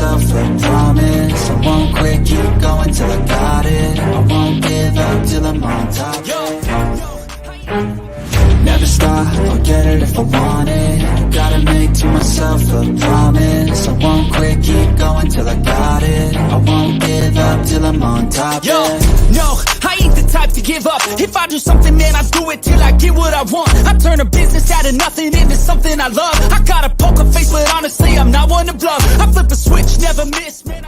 myself a promise. I won't quit, keep going till I got it. I won't give up till I'm on top. Never stop, I'll get it if I want it. Gotta make to myself a promise. I won't quit, keep going till I got it. I won't give up till I'm on top. Yo, no, I ain't the type to give up. If I do something, man, I do it till I get what I want. I turn a business out of nothing into something I love. I got a poker face, but honestly, I'm not one to bluff. I flip a switch, never miss, man.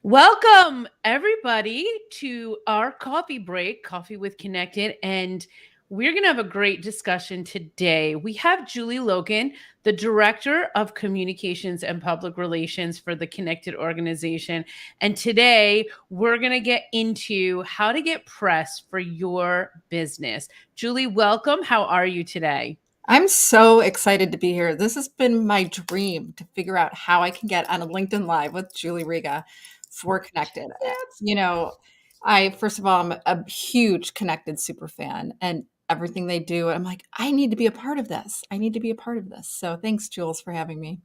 Welcome, everybody, to our coffee break, Coffee with Connected, and we're going to have a great discussion today. We have Julie Logan, the Director of Communications and Public Relations for the Connected organization, and today we're going to get into how to get press for your business. Julie, welcome. How are you today? I'm so excited to be here. This has been my dream to figure out how I can get on a LinkedIn Live with Julie Riga for Connected. You know, first of all, I'm a huge Connected super fan and everything they do. I'm like, I need to be a part of this. I need to be a part of this. So thanks, Jules, for having me.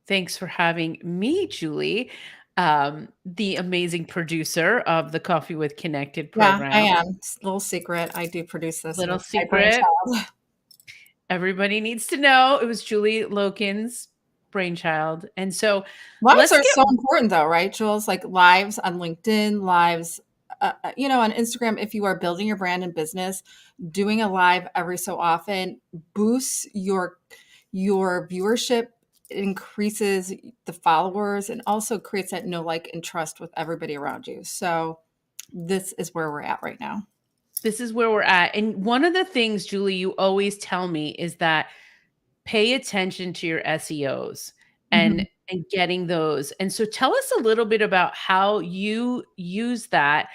Thanks for having me, Julie, the amazing producer of the Coffee with Connected program. Yeah, I am. It's a little secret. I do produce this. Little secret. Everybody needs to know it was Julie Logan's brainchild. And so lives are so important though, right, Jules? Like lives on LinkedIn, lives, on Instagram. If you are building your brand and business, doing a live every so often boosts your viewership, increases the followers, and also creates that know, like, and trust with everybody around you. So this is where we're at right now. This is where we're at. And one of the things, Julie, you always tell me is that pay attention to your SEOs and getting those. And so tell us a little bit about how you use that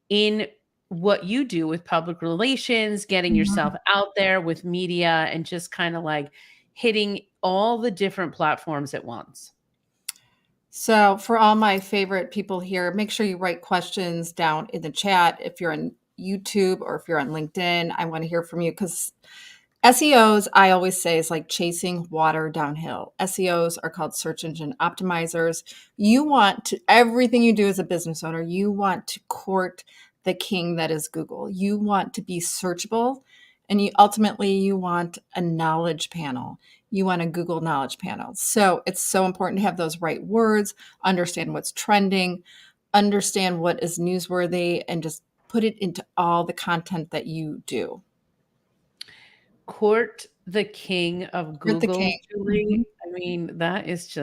in what you do with public relations, getting yourself out there with media, and just kind of like hitting all the different platforms at once. So for all my favorite people here, make sure you write questions down in the chat. If you're on YouTube or if you're on LinkedIn, I want to hear from you, because SEOs, I always say, is like chasing water downhill. SEOs are called search engine optimizers. You want to, everything you do as a business owner, you want to court the king that is Google. You want to be searchable, and you want a knowledge panel. You want a Google knowledge panel. So it's so important to have those right words, understand what's trending, understand what is newsworthy, and just put it into all the content that you do. Court the king of Google, Julie. I mean, that's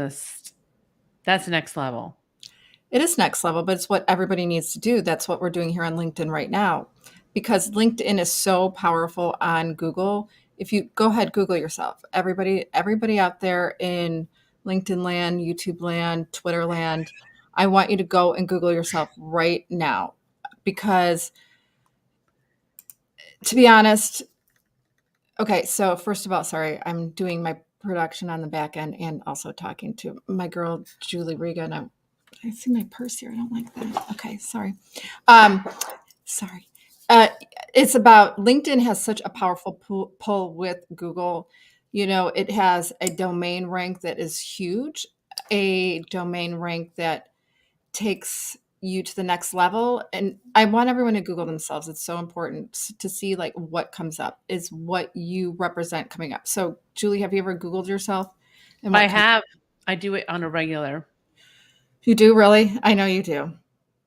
next level. It is next level, but it's what everybody needs to do. That's what we're doing here on LinkedIn right now, because LinkedIn is so powerful on Google. If you go ahead, Google yourself. Everybody out there in LinkedIn land, YouTube land, Twitter land, I want you to go and Google yourself right now, because to be honest, okay, so first of all, sorry, I'm doing my production on the back end and also talking to my girl, Julie Riga. And I see my purse here. I don't like that. Okay, sorry. Sorry. It's about LinkedIn has such a powerful pull with Google. You know, it has a domain rank that is huge, a domain rank that takes you to the next level. And I want everyone to Google themselves. It's so important to see like what comes up is what you represent coming up. So Julie, have you ever Googled yourself? I have. I do it on a regular. You do? Really? I know you do.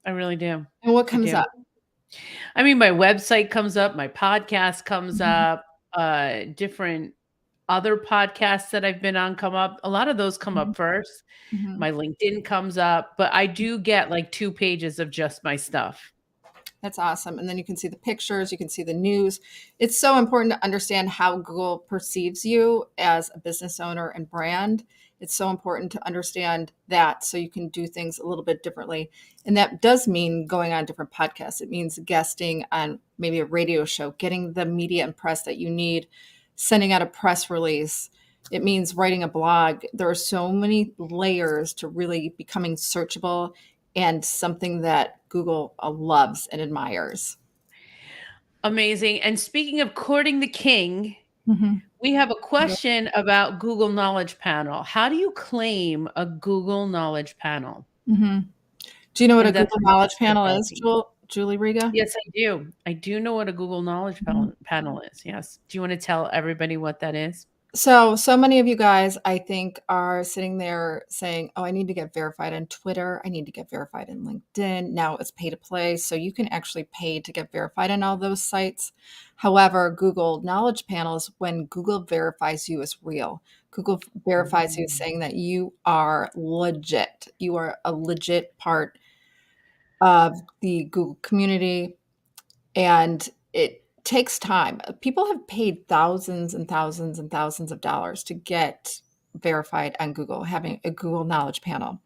I really do. And what comes up? I mean, my website comes up, my podcast comes up, different other podcasts that I've been on come up. A lot of those come up first. My LinkedIn comes up, but I do get like 2 pages of just my stuff. That's awesome. And then you can see the pictures, you can see the news. It's so important to understand how Google perceives you as a business owner and brand. It's so important to understand that so you can do things a little bit differently. And that does mean going on different podcasts. It means guesting on maybe a radio show, getting the media and press that you need, sending out a press release. It means writing a blog. There are so many layers to really becoming searchable and something that Google loves and admires. Amazing. And speaking of courting the king, We have a question about Google Knowledge Panel. How do you claim a Google Knowledge Panel? Mhm. Do you know what a And that's Google from Knowledge Mr. Panel is, Darby. Julie Riga? Yes, I do. I do know what a Google Knowledge Mhm. Panel is. Yes. Do you want to tell everybody what that is? So many of you guys, I think, are sitting there saying, "Oh, I need to get verified on Twitter. I need to get verified in LinkedIn." Now it's pay to play, so you can actually pay to get verified on all those sites. However, Google Knowledge Panels, when Google verifies you as real, Google verifies you Mm. saying that you are legit. You are a legit part of the Google community, and it takes time. People have paid thousands and thousands and thousands of dollars to get verified on Google, having a Google Knowledge Panel.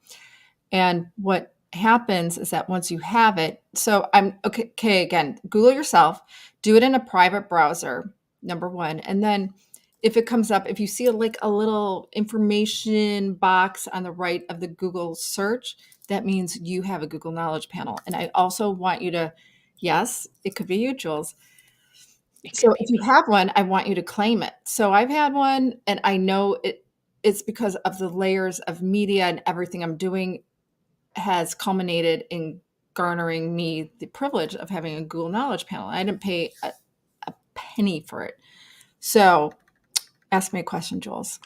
And what happens is that once you have it, so I'm okay, again, Google yourself, do it in a private browser, number one. And then if it comes up, if you see like a little information box on the right of the Google search, that means you have a Google Knowledge Panel. And I also want you to, yes, it could be you, Jules. It So could if be you me. have one, I want you to claim it. So I've had one, and I know it's because of the layers of media and everything I'm doing has culminated in garnering me the privilege of having a Google Knowledge Panel. I didn't pay a penny for it. So ask me a question, Jules.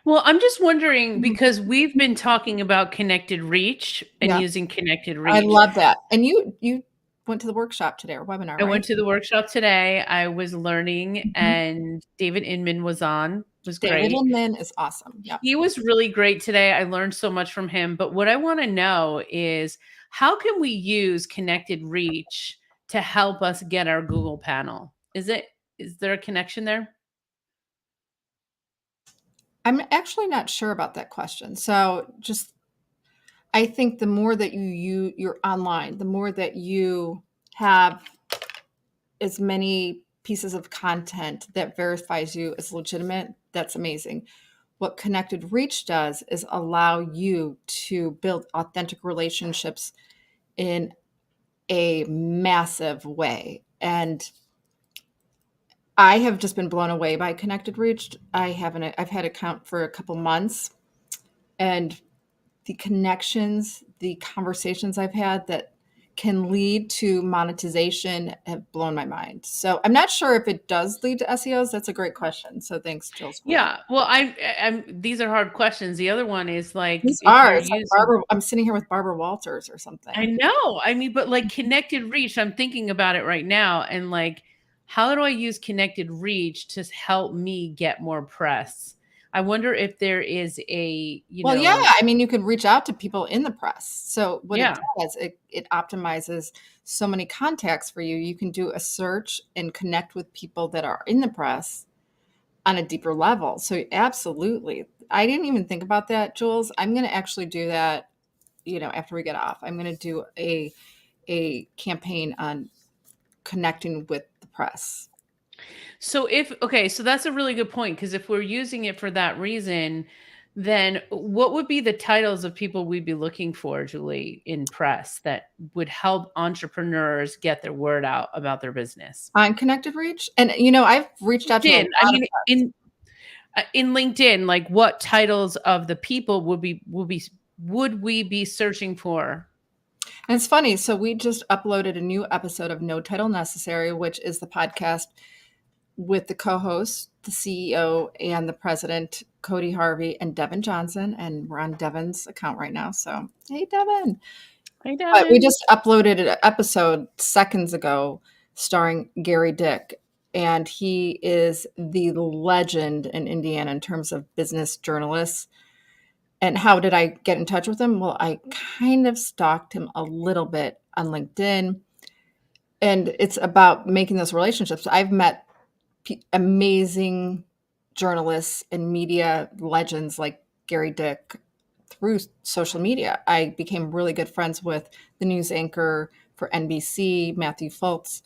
Well, I'm just wondering Mhm. because we've been talking about connected reach and Yeah, using connected I reach. love that. And you went to the workshop today or webinar, I right? went to the workshop today. I was learning, Mhm. and David Inman was on. Was David great. Inman is awesome. Yep. He was really great today. I learned so much from him. But what I want to know is how can we use connected reach to help us get our Google panel? Is there a connection there? I'm actually not sure about that question. So just I think the more that you're online, the more that you have as many pieces of content that verifies you as legitimate, that's amazing. What Connected Reach does is allow you to build authentic relationships in a massive way. And I have just been blown away by Connected Reach. I've had an account for a couple months, and the connections, the conversations I've had that can lead to monetization have blown my mind. So I'm not sure if it does lead to SEOs. That's a great question. So thanks, Jules, for that. Yeah. Well, these are hard questions. The other one is like These if are. you're It's like using Barbara. I'm sitting here with Barbara Walters or I something. know. I mean, but like connected reach, I'm thinking about it right now. And like, how do I use connected reach to help me get more press? I wonder if there is a, Well, yeah. I mean, you could reach out to people in the press. So what it yeah. does, it optimizes so many contacts for you. You can do a search and connect with people that are in the press on a deeper level. So absolutely. I didn't even think about that, Jules. I'm going to actually do that, after we get off. I'm going to do a campaign on connecting with the press. So that's a really good point because if we're using it for that reason, then what would be the titles of people we'd be looking for, Julie, in press that would help entrepreneurs get their word out about their business? On Connected Reach. And I've reached out to a LinkedIn. I lot of mean, in LinkedIn, like what titles of the people would we be searching for? And it's funny. So we just uploaded a new episode of No Title Necessary, which is the podcast with the co-host, the CEO, and the president, Cody Harvey and Devin Johnson. And we're on Devin's account right now. So hey, Devin. Hey, But we Devin. just uploaded an episode seconds ago starring Gary Dick. And he is the legend in Indiana in terms of business journalists. And how did I get in touch with him? Well, I kind of stalked him a little bit on LinkedIn. And it's about making those relationships. I've met amazing journalists and media legends like Gary Dick through social media. I became really good friends with the news anchor for NBC, Matthew Fultz,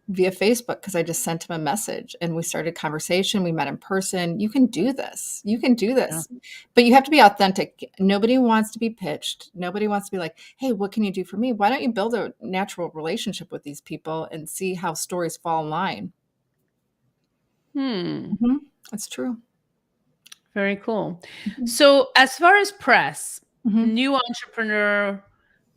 via Facebook because I just sent him a message and we started a conversation. We met in person. You can do this. You can do Yeah. this. But you have to be authentic. Nobody wants to be pitched. Nobody wants to be like, hey, what can you do for me? Why don't you build a natural relationship with these people and see how stories fall in line? Hmm. Mhm. That's true. Very cool. Mhm. So, as far as press, Mhm. new entrepreneur,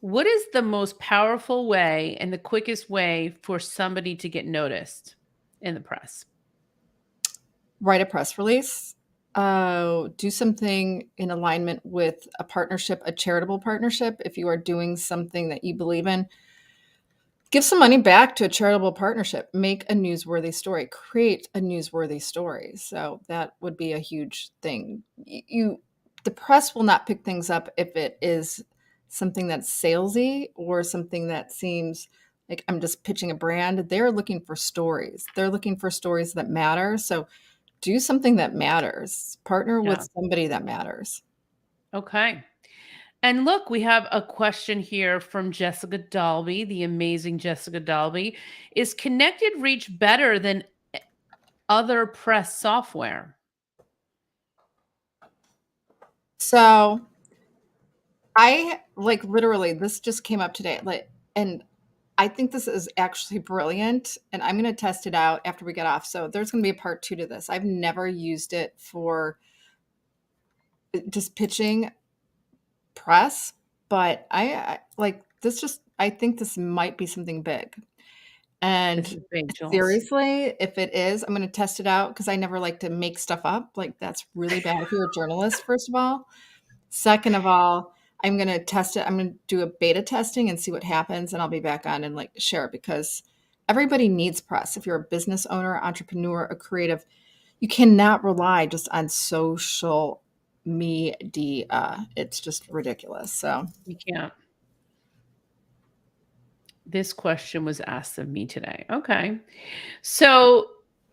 what is the most powerful way and the quickest way for somebody to get noticed in the press? Write a press release. Do something in alignment with a partnership, a charitable partnership. If you are doing something that you believe in, give some money back to a charitable partnership. Make a newsworthy story. Create a newsworthy story. So that would be a huge thing. The press will not pick things up if it is something that's salesy or something that seems like I'm just pitching a brand. They're looking for stories. They're looking for stories that matter. So do something that matters. Partner with Yeah. somebody that matters. Okay. And look, we have a question here from Jessica Dalby, the amazing Jessica Dalby. Is Connected Reach better than other press software? So I like literally this just came up today. And I think this is actually brilliant, and I'm going to test it out after we get off. So there's going to be a part 2 to this. I've never used it for just pitching press, but I like this just I think this might be something big. This And is big, Jules. seriously, if it is, I'm going to test it out because I never like to make stuff up. Like that's really bad if you're a journalist, first of all. Second of all, I'm going to test it. I'm going to do a beta testing and see what happens, and I'll be back on and like share it because everybody needs press. If you're a business owner, entrepreneur, a creative, you cannot rely just on social media. It's just ridiculous. So, You can't. This question was asked of me today. Okay. So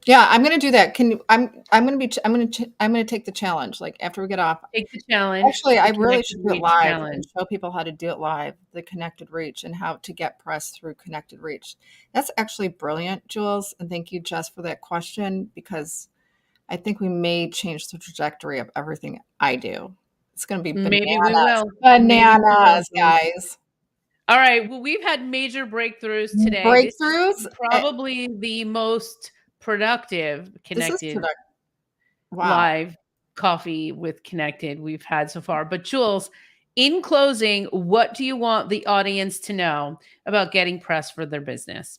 yeah, I'm going to do that. I'm going to take the challenge like after we get off. take the challenge, Actually, I the really Connected should do it Reach live and challenge. show people how to do it live, the Connected Reach and how to get press through Connected Reach. That's actually brilliant, Jules. And thank you, Jess, for that question, because I think we may change the trajectory of everything I do. It's going to be Maybe we bananas. will. Maybe we will, Bananas, Jules. guys. All right. Well, we've had major breakthroughs today. This is Breakthroughs. probably the most productive This is Connected productive. Wow. Live coffee with Connected we've had so far. But Jules, in closing, what do you want the audience to know about getting press for their business?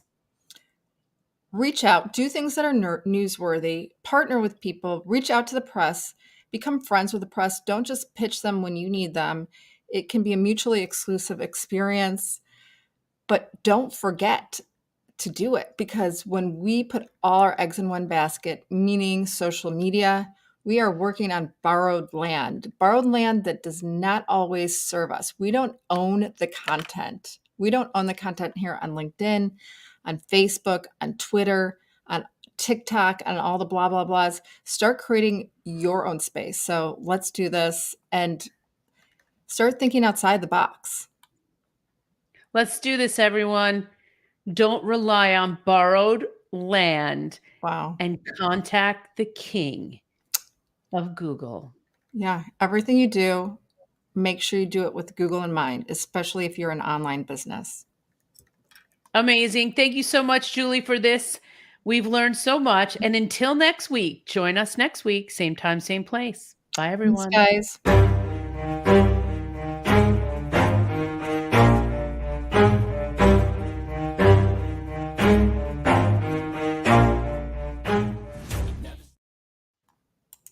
Reach out, do things that are newsworthy, partner with people, reach out to the press, become friends with the press. Don't just pitch them when you need them. It can be a mutually exclusive experience, but don't forget to do it because when we put all our eggs in one basket, meaning social media, we are working on borrowed land that does not always serve us. We don't own the content. We don't own the content here on LinkedIn, on Facebook, on Twitter, on TikTok, on all the blah, blah, blahs. Start creating your own space. So let's do this and start thinking outside the box. Let's do this, everyone. Don't rely on borrowed land Wow. and contact the king of Google. Yeah. Everything you do, make sure you do it with Google in mind, especially if you're an online business. Amazing. Thank you so much, Julie, for this. We've learned so much. And until next week, join us next week, same time, same place. Bye, Thanks, everyone. guys.